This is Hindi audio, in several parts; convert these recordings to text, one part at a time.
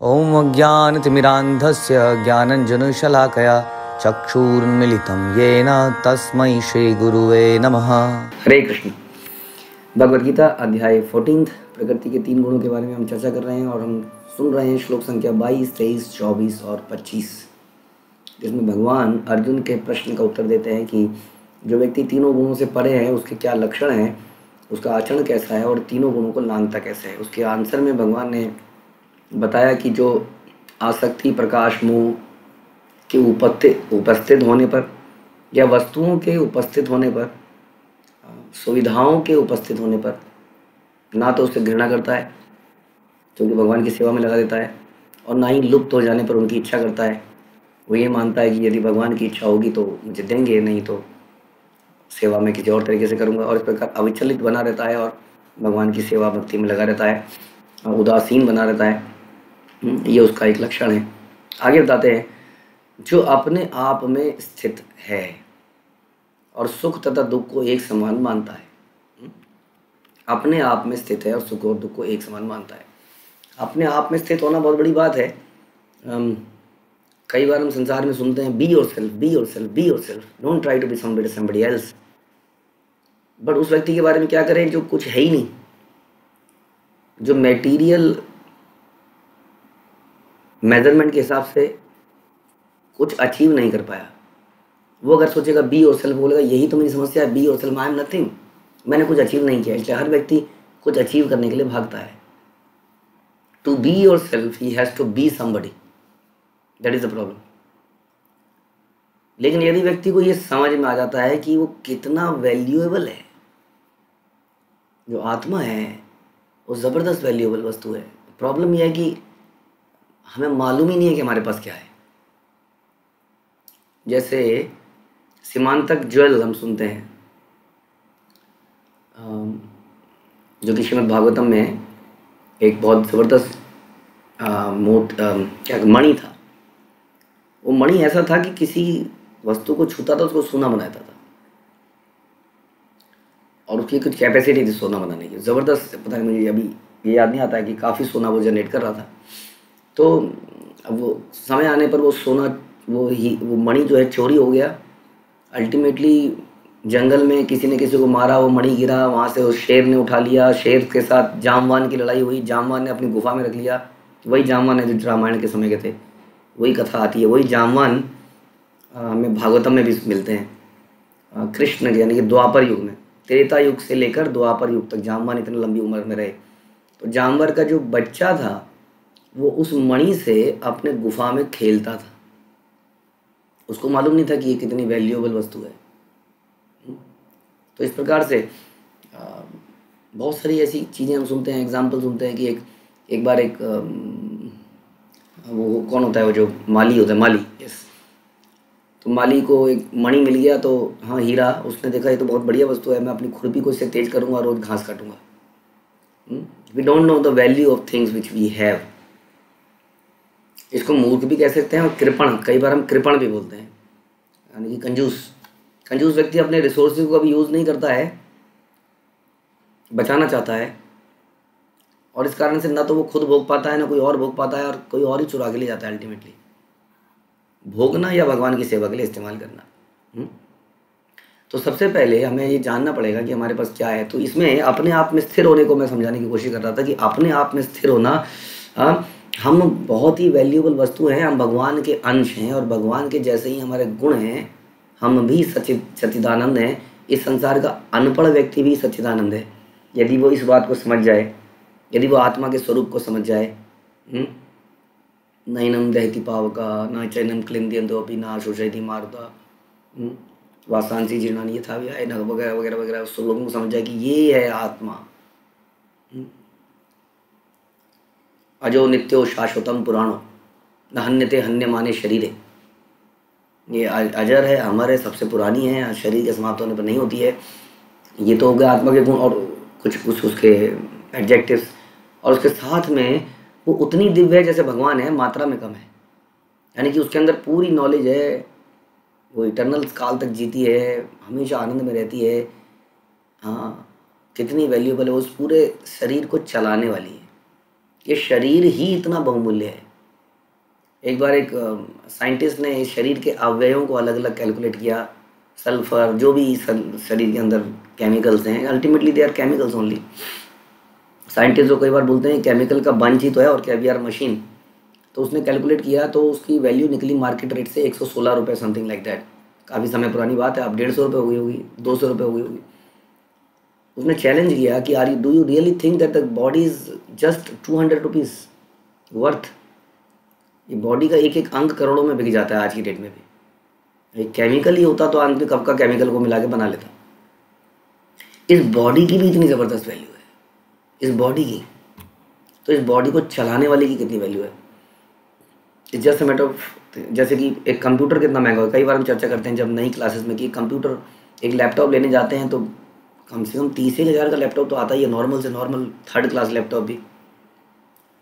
ॐ अज्ञानतिमिरान्धस्य ज्ञानञ्जनशलाकया चक्षुरुन्मीलितं येन तस्मै श्रीगुरुवे नमः। हरे कृष्ण। भगवद गीता अध्याय 14 प्रकृति के 3 गुणों के बारे में हम चर्चा कर रहे हैं और हम सुन रहे हैं श्लोक संख्या 22, 23, 24 और 25, जिसमें भगवान अर्जुन के प्रश्न का उत्तर देते हैं कि जो व्यक्ति तीनों गुणों से परे है उसके क्या लक्षण हैं, उसका आचरण कैसा है और तीनों गुणों को लांघता कैसे है। उसके आंसर में भगवान ने बताया कि जो आसक्ति, प्रकाश, मोह के उपस्थित होने पर या वस्तुओं के उपस्थित होने पर, सुविधाओं के उपस्थित होने पर ना तो उससे घृणा करता है क्योंकि भगवान की सेवा में लगा देता है, और ना ही लुप्त हो जाने पर उनकी इच्छा करता है। वो ये मानता है कि यदि भगवान की इच्छा होगी तो मुझे देंगे, नहीं तो सेवा में किसी और तरीके से करूँगा, और इस प्रकार अविचलित बना रहता है और भगवान की सेवा भक्ति में लगा रहता है, उदासीन बना रहता है। ये उसका एक लक्षण है। आगे बताते हैं, जो अपने आप में स्थित है और सुख तथा दुख को एक समान मानता है। अपने आप में स्थित है और सुख और दुख को एक समान मानता है। अपने आप में स्थित होना बहुत बड़ी बात है। कई बार हम संसार में सुनते हैं, be yourself, be yourself, be yourself, don't try to be somebody else. But उस व्यक्ति के बारे में क्या करें जो कुछ है ही नहीं, जो मेटीरियल मेजरमेंट के हिसाब से कुछ अचीव नहीं कर पाया। वो अगर सोचेगा बी योरसेल्फ, बोलेगा यही तो मेरी समस्या है, be yourself, I am nothing, मैंने कुछ अचीव नहीं किया। इसलिए हर व्यक्ति कुछ अचीव करने के लिए भागता है। टू बी योरसेल्फ ही has to be somebody, that is the problem. लेकिन यदि व्यक्ति को ये समझ में आ जाता है कि वो कितना वैल्यूएबल है, जो आत्मा है वो ज़बरदस्त वैल्यूएबल वस्तु है। प्रॉब्लम यह है कि हमें मालूम ही नहीं है कि हमारे पास क्या है। जैसे सीमांतक ज्वेल हम सुनते हैं, जो कि श्रीमद् भागवतम में एक बहुत ज़बरदस्त मणि था। वो मणि ऐसा था कि किसी वस्तु को छूता था उसको सोना बना देता था, और उसकी कुछ कैपेसिटी थी सोना बनाने की, ज़बरदस्त। पता है, मुझे अभी ये याद नहीं आता है कि काफ़ी सोना वो जनरेट कर रहा था। तो अब वो समय आने पर वो सोना, वो मणि जो है चोरी हो गया। अल्टीमेटली जंगल में किसी ने किसी को मारा, वो मणि गिरा, वहाँ से उस शेर ने उठा लिया। शेर के साथ जामवान की लड़ाई हुई, जामवान ने अपनी गुफा में रख लिया। वही जामवान है जो रामायण के समय के थे, वही कथा आती है। वही जामवान हमें भागवतम में भी मिलते हैं। कृष्ण के यानी कि द्वापर युग में, त्रेता युग से लेकर द्वापर युग तक जामवान इतनी लंबी उम्र में रहे। तो जानवर का जो बच्चा था वो उस मणि से अपने गुफा में खेलता था। उसको मालूम नहीं था कि ये कितनी वैल्यूएबल वस्तु है। तो इस प्रकार से बहुत सारी ऐसी चीज़ें हम सुनते हैं, एग्जाम्पल सुनते हैं कि एक बार वो कौन होता है, वो जो माली होता है, माली, यस। तो माली को एक मणि मिल गया, तो हाँ हीरा, उसने देखा ये तो बहुत बढ़िया वस्तु है, मैं अपनी खुरपी को इससे तेज करूँगा, रोज़ घास काटूंगा। We don't know the value of things which we have. इसको मूर्ख भी कह सकते हैं और कृपण, कई बार हम कृपण भी बोलते हैं, यानी कि कंजूस व्यक्ति अपने रिसोर्सेज को कभी यूज़ नहीं करता है, बचाना चाहता है, और इस कारण से ना तो वो खुद भोग पाता है ना कोई और भोग पाता है, और कोई और ही चुरा के ले जाता है। अल्टीमेटली भोगना या भगवान की सेवा के लिए इस्तेमाल करना। तो सबसे पहले हमें ये जानना पड़ेगा कि हमारे पास क्या है। तो इसमें अपने आप में स्थिर होने को मैं समझाने की कोशिश कर रहा था कि अपने आप में स्थिर होना, हम बहुत ही वैल्यूएबल वस्तु हैं, हम भगवान के अंश हैं, और भगवान के जैसे ही हमारे गुण हैं। हम भी सच्चिदानंद हैं। इस संसार का अनपढ़ व्यक्ति भी सच्चिदानंद है, यदि वो इस बात को समझ जाए, यदि वो आत्मा के स्वरूप को समझ जाए। नैनम दहति पावका न चैनम क्लिंदियंतोपि न शोषयति मारुता वासांसी जीर्णानि यथा विहाय न, वगैरह वगैरह वगैरह। उस लोगों को समझ जाए कि ये है आत्मा। अजो नित्यो शाश्वतम पुराणो न हन्यते हन्यमाने शरीरे। ये अजर है, अमर है, सबसे पुरानी है, शरीर के समाप्त होने पर नहीं होती है। ये तो हो गया आत्मा के गुण और कुछ उसके एडजेक्टिव्स, और उसके साथ में वो उतनी दिव्य है जैसे भगवान है, मात्रा में कम है। यानी कि उसके अंदर पूरी नॉलेज है, वो इटर्नल काल तक जीती है, हमेशा आनंद में रहती है। हाँ, कितनी वैल्यूएबल है, उस पूरे शरीर को चलाने वाली है। ये शरीर ही इतना बहुमूल्य है। एक बार एक साइंटिस्ट ने इस शरीर के अवयवों को अलग अलग कैलकुलेट किया, सल्फर, जो भी शरीर के अंदर केमिकल्स हैं, ultimately they are chemicals only. Scientist जो कई बार बोलते हैं केमिकल का बंच ही तो है और क्या वी आर मशीन। तो उसने कैलकुलेट किया तो उसकी वैल्यू निकली मार्केट रेट से 116 रुपये, समथिंग लाइक दैट। काफ़ी समय पुरानी बात है, अब 150 रुपये हो गई होगी, 200 रुपये हो गई होगी। उसने चैलेंज किया कि do you really think that the body is just 200 rupees worth? ये बॉडी का एक एक अंग करोड़ों में बिक जाता है आज की डेट में भी। एक केमिकल ही होता तो आदमी कब का केमिकल को मिला के बना लेता। इस बॉडी की भी इतनी ज़बरदस्त वैल्यू है, इस बॉडी की। तो इस बॉडी को चलाने वाले की कितनी वैल्यू है? It's just a matter of, जैसे कि एक कंप्यूटर कितना महंगा है। कई बार हम चर्चा करते हैं जब नई क्लासेस में कि कंप्यूटर, एक लैपटॉप लेने जाते हैं तो कम से कम 30,000 का लैपटॉप तो आता ही है, नॉर्मल से नॉर्मल 3rd क्लास लैपटॉप भी।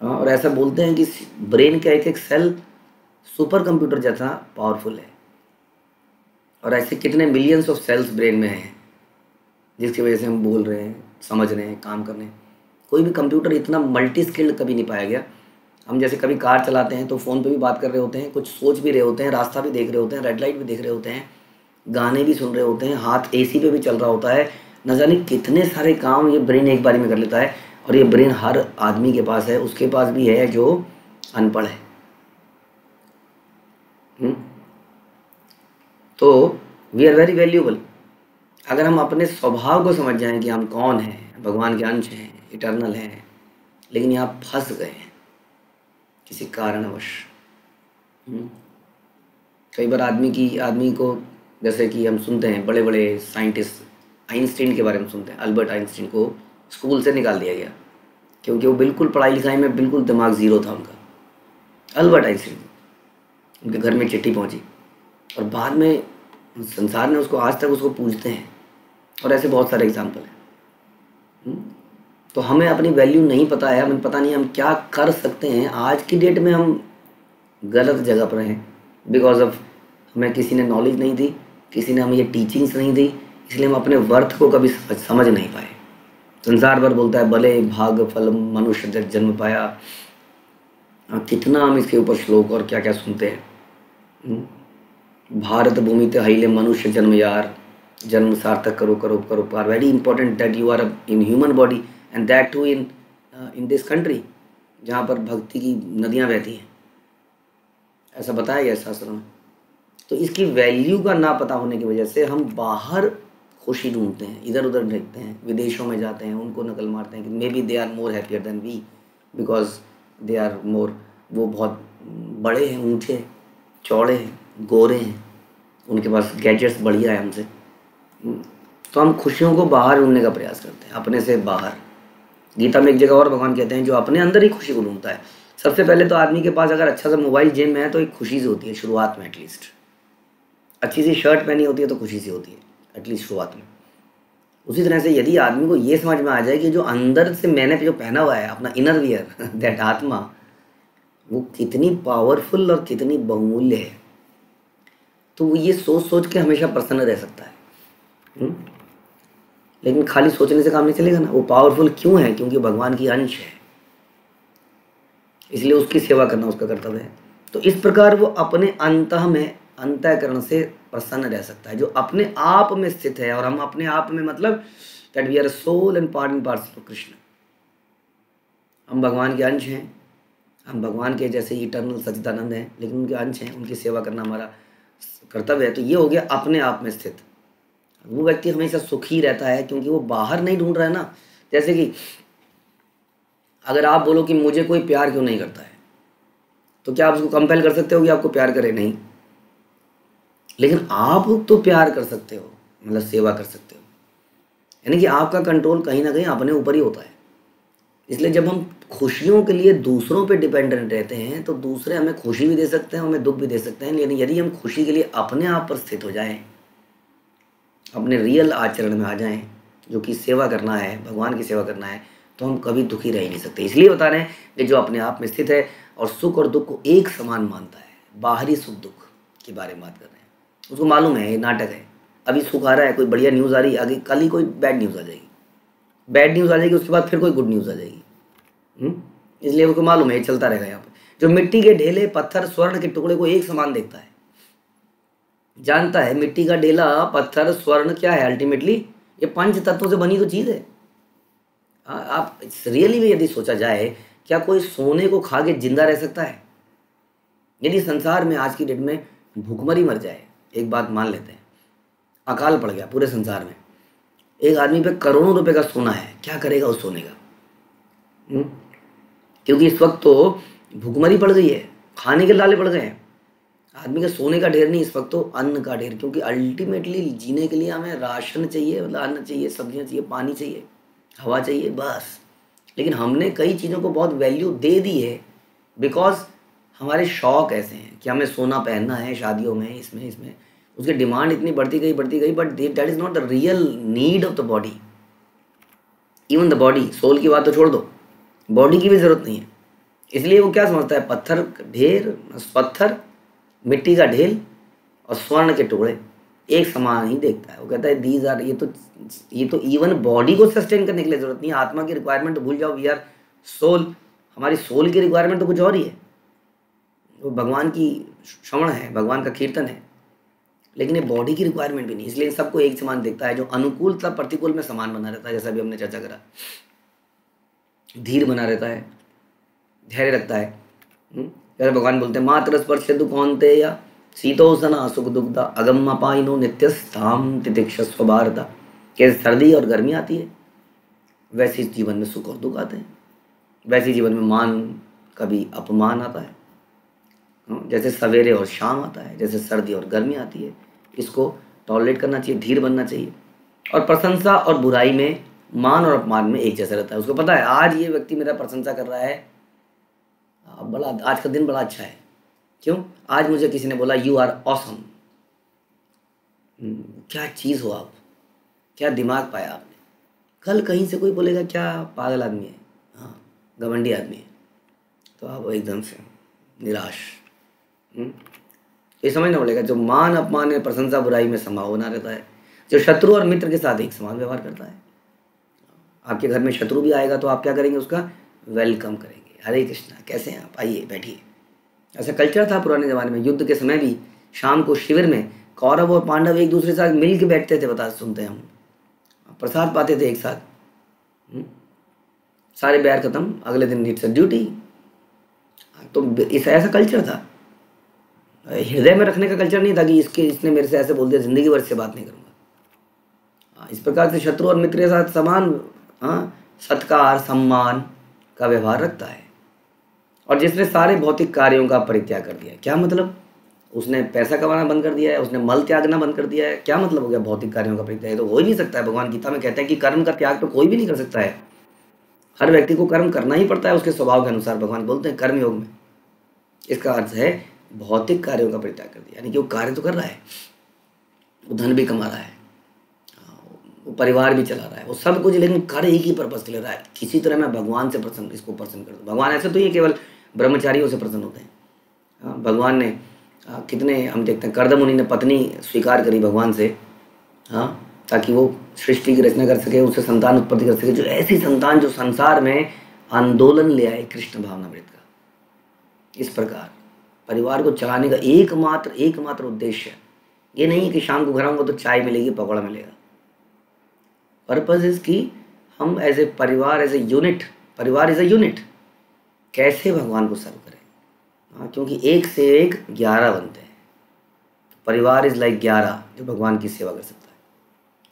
हाँ, और ऐसा बोलते हैं कि ब्रेन का एक एक सेल सुपर कंप्यूटर जैसा पावरफुल है। और ऐसे कितने मिलियंस ऑफ सेल्स ब्रेन में हैं जिसकी वजह से हम बोल रहे हैं, समझ रहे हैं, काम कर रहे हैं। कोई भी कंप्यूटर इतना मल्टी स्किल्ड कभी नहीं पाया गया। हम जैसे कभी कार चलाते हैं तो फ़ोन पे भी बात कर रहे होते हैं, कुछ सोच भी रहे होते हैं, रास्ता भी देख रहे होते हैं, रेड लाइट भी देख रहे होते हैं, गाने भी सुन रहे होते हैं, हाथ एसी पे भी चल रहा होता है। न जाने कितने सारे काम ये ब्रेन एक बारी में कर लेता है। और ये ब्रेन हर आदमी के पास है, उसके पास भी है जो अनपढ़ है। तो वी आर वेरी वैल्यूएबल। अगर हम अपने स्वभाव को समझ जाएं कि हम कौन हैं, भगवान के अंश हैं, इटर्नल हैं, लेकिन यहाँ फंस गए हैं किसी कारणवश। कई बार आदमी को, जैसे कि हम सुनते हैं बड़े बड़े साइंटिस्ट, आइंस्टीन के बारे में सुनते हैं। अल्बर्ट आइंस्टीन को स्कूल से निकाल दिया गया क्योंकि वो बिल्कुल पढ़ाई लिखाई में बिल्कुल दिमाग ज़ीरो था उनका। अल्बर्ट आइंस्टीन, उनके घर में चिट्ठी पहुंची और बाद में संसार ने उसको, आज तक उसको पूछते हैं। और ऐसे बहुत सारे एग्जाम्पल हैं। तो हमें अपनी वैल्यू नहीं पता है, हमें पता नहीं हम क्या कर सकते हैं। आज की डेट में हम गलत जगह पर हैं बिकॉज ऑफ हमें किसी ने नॉलेज नहीं दी, किसी ने हमें ये टीचिंग्स नहीं दी, इसलिए हम अपने वर्थ को कभी समझ नहीं पाए। संसार भर बोलता है भले भाग फल मनुष्य जन्म पाया। कितना हम इसके ऊपर श्लोक और क्या क्या सुनते हैं। भारत भूमि ते हिले मनुष्य जन्म यार, जन्म सार्थक करो करो करो पार। Very important that you are in human body and that too in this country जहाँ पर भक्ति की नदियाँ बहती हैं, ऐसा बताया गया शास्त्रों में। तो इसकी वैल्यू का ना पता होने की वजह से हम बाहर खुशी ढूंढते हैं, इधर उधर देखते हैं, विदेशों में जाते हैं, उनको नकल मारते हैं कि maybe they are more happier than we because they are more, वो बहुत बड़े हैं, ऊँचे चौड़े हैं, गोरे हैं, उनके पास गैजेट्स बढ़िया है हमसे। तो हम खुशियों को बाहर ढूंढने का प्रयास करते हैं, अपने से बाहर। गीता में एक जगह और भगवान कहते हैं जो अपने अंदर ही खुशी को ढूंढता है। सबसे पहले तो आदमी के पास अगर अच्छा सा मोबाइल जेब में है तो एक खुशी से होती है शुरुआत में, एटलीस्ट अच्छी सी शर्ट पहनी होती है तो खुशी सी होती है एटलीस्ट शुरुआत में। उसी तरह से यदि आदमी को ये समझ में आ जाए कि जो अंदर से मैंने जो पहना हुआ है अपना इनर वियर दैट आत्मा, वो कितनी पावरफुल और कितनी बहुमूल्य है, तो वो ये सोच सोच के हमेशा प्रसन्न रह सकता है। लेकिन खाली सोचने से काम नहीं चलेगा ना। वो पावरफुल क्यों है? क्योंकि भगवान की अंश है, इसलिए उसकी सेवा करना उसका कर्तव्य है। तो इस प्रकार वो अपने अंतः में, अंतःकरण से प्रसन्न रह सकता है, जो अपने आप में स्थित है। और हम अपने आप में मतलब that we are soul and part and parcel of Krishna. हम भगवान के अंश हैं, हम भगवान के जैसे इटर्नल सच्चिदानंद हैं, लेकिन उनके अंश हैं, उनकी सेवा करना हमारा कर्तव्य है। तो ये हो गया अपने आप में स्थित। वो व्यक्ति हमेशा सुखी रहता है क्योंकि वो बाहर नहीं ढूंढ रहा है ना। जैसे कि अगर आप बोलो कि मुझे कोई प्यार क्यों नहीं करता है, तो क्या आप उसको कंपेल कर सकते हो कि आपको प्यार करे? नहीं। लेकिन आप तो प्यार कर सकते हो, मतलब सेवा कर सकते हो। यानी कि आपका कंट्रोल कहीं ना कहीं अपने ऊपर ही होता है। इसलिए जब हम खुशियों के लिए दूसरों पे डिपेंडेंट रहते हैं तो दूसरे हमें खुशी भी दे सकते हैं, हमें दुख भी दे सकते हैं। लेकिन यदि हम खुशी के लिए अपने आप पर स्थित हो जाएं, अपने रियल आचरण में आ जाएं, जो कि सेवा करना है, भगवान की सेवा करना है, तो हम कभी दुखी रह ही नहीं सकते। इसलिए बता रहे हैं कि जो अपने आप में स्थित है और सुख और दुख को एक समान मानता है, बाहरी सुख दुख के बारे में बात कर रहे हैं, उसको मालूम है ये नाटक है। अभी सुख आ रहा है, कोई बढ़िया न्यूज़ आ रही है, आगे कल ही कोई बैड न्यूज़ आ जाएगी, बैड न्यूज़ आ जाएगी, उसके बाद फिर कोई गुड न्यूज़ आ जाएगी। इसलिए उसको मालूम है ये चलता रहेगा यहाँ पे। जो मिट्टी के ढेले, पत्थर, स्वर्ण के टुकड़े को एक समान देखता है, जानता है मिट्टी का ढेला, पत्थर, स्वर्ण क्या है, अल्टीमेटली ये पंच तत्वों से बनी तो चीज है। आप रियली में यदि सोचा जाए, क्या कोई सोने को खा के जिंदा रह सकता है? यदि संसार में आज की डेट में भूखमरी मर जाए, एक बात मान लेते हैं, अकाल पड़ गया पूरे संसार में, एक आदमी पे करोड़ों रुपए का सोना है, क्या करेगा उस सोने का? क्योंकि इस वक्त तो भूखमरी पड़ गई है, खाने के लाले पड़ गए हैं। आदमी का सोने का ढेर नहीं, इस वक्त तो अन्न का ढेर, क्योंकि अल्टीमेटली जीने के लिए हमें राशन चाहिए, मतलब अन्न चाहिए, सब्जियां चाहिए, पानी चाहिए, हवा चाहिए, बस। लेकिन हमने कई चीज़ों को बहुत वैल्यू दे दी है, बिकॉज हमारे शौक ऐसे हैं कि हमें सोना पहनना है शादियों में, इसमें उसकी डिमांड इतनी बढ़ती गई, but that is not the real need of the body. Even the body, soul की बात तो छोड़ दो, बॉडी की भी ज़रूरत नहीं है। इसलिए वो क्या समझता है, पत्थर, मिट्टी का ढेल और स्वर्ण के टुकड़े एक समान ही देखता है। वो कहता है दीज आर, ये तो इवन बॉडी को सस्टेन करने के लिए जरूरत नहीं है। आत्मा की रिक्वायरमेंट तो भूल जाओ, वी आर सोल, हमारी सोल की रिक्वायरमेंट तो कुछ और ही है, वो भगवान की श्रवण है, भगवान का कीर्तन है, लेकिन ये बॉडी की रिक्वायरमेंट भी नहीं। इसलिए सबको एक समान देखता है, जो अनुकूल तथा प्रतिकूल में समान बना रहता है, जैसा भी हमने चर्चा करा, धीर बना रहता है, धैर्य रखता है। जैसे भगवान बोलते हैं मात्र स्पर्श दुखोंते या शीतोषणा सुख दुखदा अगम अपाइनो नित्यस्थाम तितिक्षस्व भारत। कैसे सर्दी और गर्मी आती है, वैसे जीवन में सुख और दुख आते हैं, वैसे जीवन में मान कभी अपमान आता है, जैसे सवेरे और शाम आता है, जैसे सर्दी और गर्मी आती है। इसको टॉलरेट करना चाहिए, धीर बनना चाहिए। और प्रशंसा और बुराई में, मान और अपमान में एक जैसा रहता है। उसको पता है आज ये व्यक्ति मेरा प्रशंसा कर रहा है, बड़ा आज का दिन बड़ा अच्छा है, क्यों, आज मुझे किसी ने बोला यू आर ऑसम। क्या चीज़ हो आप, क्या दिमाग पाया आपने। कल कहीं से कोई बोलेगा क्या पागल आदमी है, हाँ घमंडी आदमी है, तो आप एकदम से निराश। ये समझना पड़ेगा, जो मान अपमान में, प्रशंसा बुराई में समा होना रहता है, जो शत्रु और मित्र के साथ एक समान व्यवहार करता है। आपके घर में शत्रु भी आएगा तो आप क्या करेंगे, उसका वेलकम करेंगे, हरे कृष्णा कैसे हैं आप, आइए बैठिए। ऐसा कल्चर था पुराने ज़माने में। युद्ध के समय भी शाम को शिविर में कौरव और पांडव एक दूसरे के साथ मिल के बैठते थे, बता सुनते हैं हम, प्रसाद पाते थे एक साथ। सारे बैर खत्म, अगले दिन इट्स ड्यूटी। तो इस ऐसा कल्चर था, हृदय में रखने का कल्चर नहीं था कि इसने मेरे से ऐसे बोल दिया जिंदगी भर से बात नहीं करूँगा। इस प्रकार से शत्रु और मित्र के साथ समान सत्कार सम्मान का व्यवहार रखता है। और जिसने सारे भौतिक कार्यों का परित्याग कर दिया है, क्या मतलब, उसने पैसा कमाना बंद कर दिया है, उसने मल त्यागना बंद कर दिया है, क्या मतलब हो गया भौतिक कार्यों का परित्याग? तो हो ही नहीं सकता है। भगवान गीता में कहते हैं कि कर्म का त्याग तो कोई भी नहीं कर सकता है, हर व्यक्ति को कर्म करना ही पड़ता है उसके स्वभाव के अनुसार। भगवान बोलते हैं कर्म योग में, इसका अर्थ है भौतिक कार्यों का परित्याग कर दिया, यानी कि वो कार्य तो कर रहा है, वो धन भी कमा रहा है, वो परिवार भी चला रहा है, वो सब कुछ, लेकिन कर एक ही पर्पस के ले रहा है, किसी तरह मैं भगवान से प्रसन्न, इसको प्रसन्न कर दूँ। भगवान ऐसे तो ये केवल ब्रह्मचारियों से प्रसन्न होते हैं। भगवान ने कितने हम देखते हैं, कर्दम मुनि ने पत्नी स्वीकार करी भगवान से, ताकि वो सृष्टि की रचना कर सके, उससे संतान उत्पत्ति कर सके, जो ऐसी संतान जो संसार में आंदोलन ले आए कृष्ण भावनामृत का। इस प्रकार परिवार को चलाने का एकमात्र उद्देश्य ये नहीं है कि शाम को घर आऊँगा तो चाय मिलेगी, पकौड़ा मिलेगा। पर्पज इज कि हम एज ए परिवार, एज ए यूनिट, परिवार इज ए यूनिट, कैसे भगवान को सर्व करें। क्योंकि एक से एक 11 बनते हैं, परिवार इज लाइक 11 जो भगवान की सेवा कर सकता है।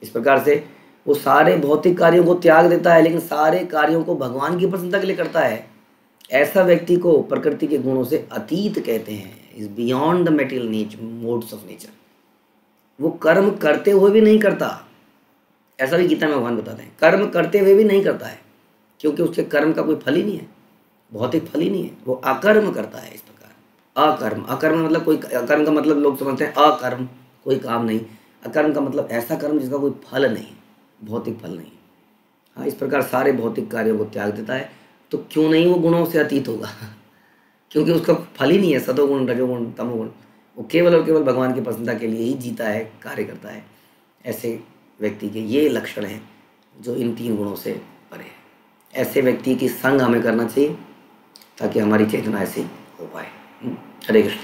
इस प्रकार से वो सारे भौतिक कार्यों को त्याग देता है, लेकिन सारे कार्यों को भगवान की प्रसन्नता के लिए करता है। ऐसा व्यक्ति को प्रकृति के गुणों से अतीत कहते हैं, is beyond the material nature, modes of nature. वो कर्म करते हुए भी नहीं करता, ऐसा भी गीता में भगवान बताते हैं, कर्म करते हुए भी नहीं करता है, क्योंकि उसके कर्म का कोई फल ही नहीं है, भौतिक फल ही नहीं है, वो अकर्म करता है। इस प्रकार अकर्म मतलब कोई, अकर्म का मतलब लोग समझते हैं अकर्म, कोई काम नहीं। अकर्म का मतलब ऐसा कर्म जिसका कोई फल नहीं, भौतिक फल नहीं। इस प्रकार सारे भौतिक कार्यों को त्याग देता है। तो क्यों नहीं वो गुणों से अतीत होगा क्योंकि उसका फल ही नहीं है, सतोगुण रजोगुण तमोगुण। वो केवल और केवल भगवान की प्रसन्नता के लिए ही जीता है, कार्य करता है। ऐसे व्यक्ति के ये लक्षण हैं जो इन 3 गुणों से परे है। ऐसे व्यक्ति की संग हमें करना चाहिए, ताकि हमारी चेतना ऐसी हो पाए। हरे कृष्ण।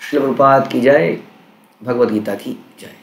श्रील प्रभुपाद की जय, भगवद गीता की जय।